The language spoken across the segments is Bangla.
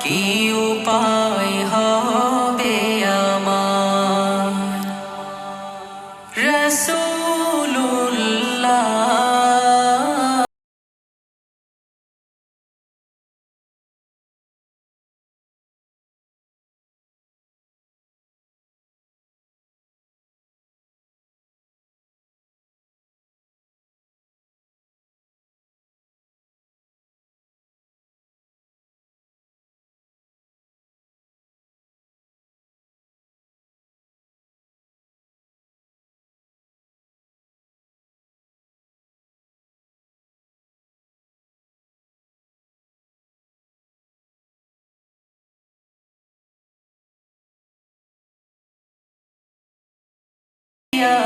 কি উপায় হবে আমার রাসূলুল্লাহ।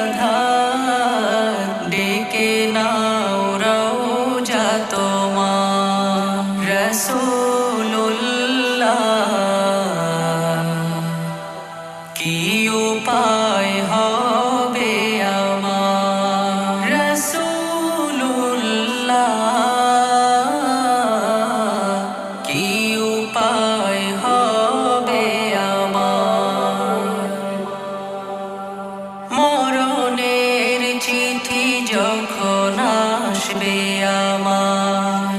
আধার ডেকে নাও রওজা তোমার রাসূলুল্লাহ। কি উপায় হবে আমার রাসূলুল্লাহ। কি উপায় হবে আমার মরণের চিঠি যখন আসবে আমার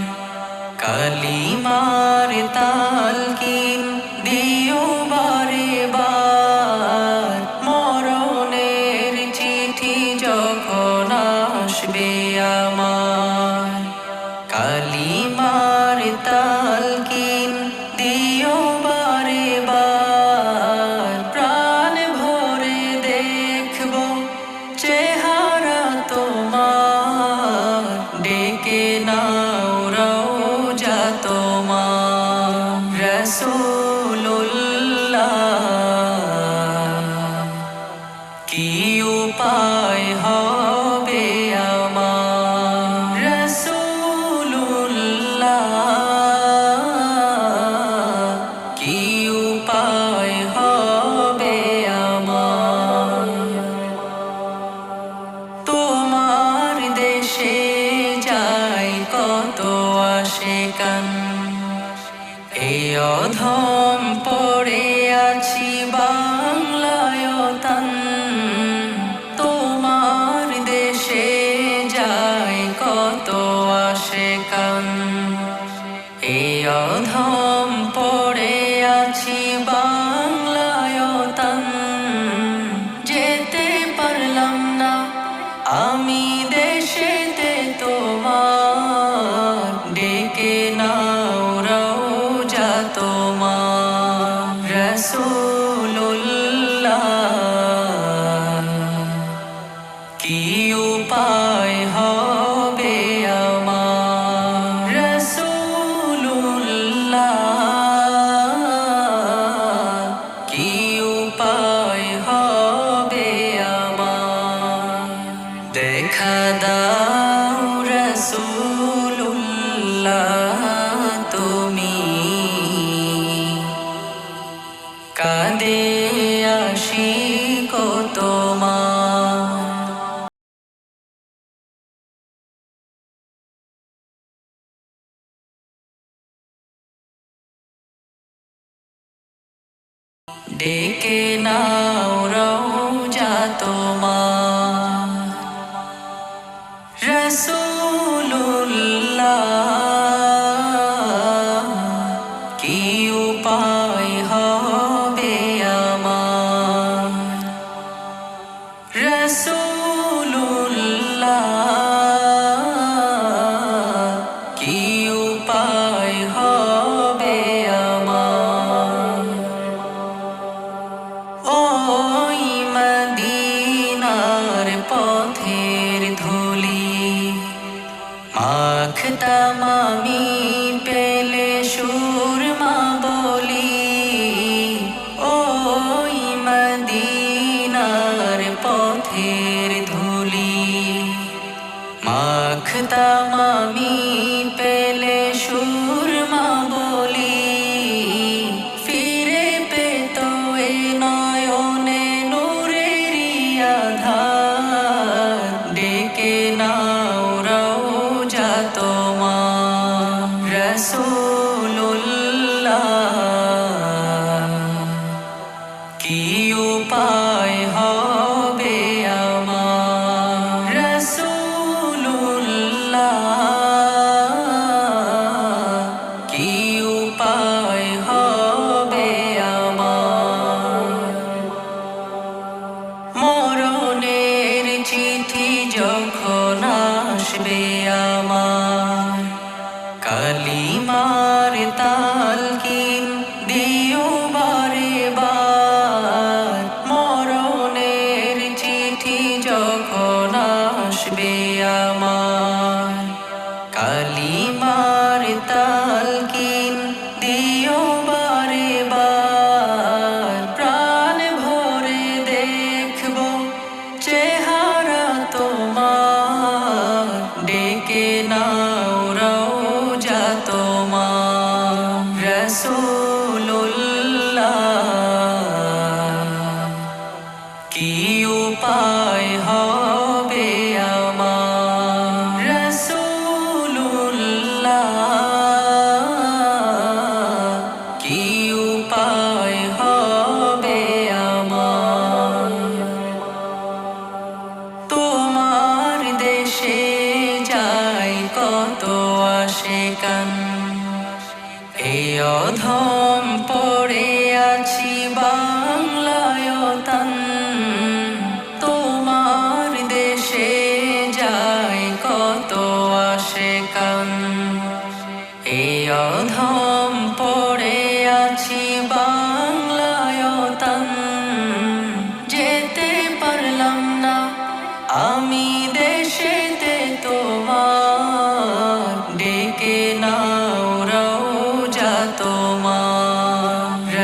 কালিমার তালকিন দিও বারে বার। মরণের চিঠি যখন আসবে আমার কালিমার তালকিন দিও বারে বার। প্রাণ ভরে দেখব চেহারা তোমার ডেকে নাও রওজা তোমার রাসূলুল্লাহ। কি উপায় হবে আমার রাসূলুল্লাহ। কি উপায় হবে আমার তোমার দেশে যাই কত আশিকান এই অধম পড়ে আছি বাংলায় তান। তোমার দেশে যাই কত আশিকান এই অধম পড়ে আছি বাংলায় তান। যেতে পারলাম না আমি দেশেতে তোমার ডেকে নাও রওজা তোমার রাসূলুল্লাহ। কি উপায় হবে আমার রাসূলুল্লাহ। কি উপায় হবে আমার দেখা দাও রাসূলুল্লাহ। তুমি কাঁদে আশিক তোমার ডেকে নাও রওজা তোমার রাসূলুল্লাহ। কি উপায় হবে আমার রাসূলুল্লাহ। কি উপায় হবে আমার ও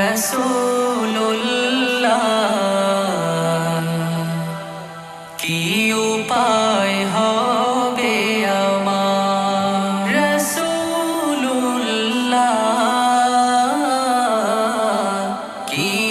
রাসূলুল্লাহ কি উপায় হবে আমার রাসূলুল্লাহ কি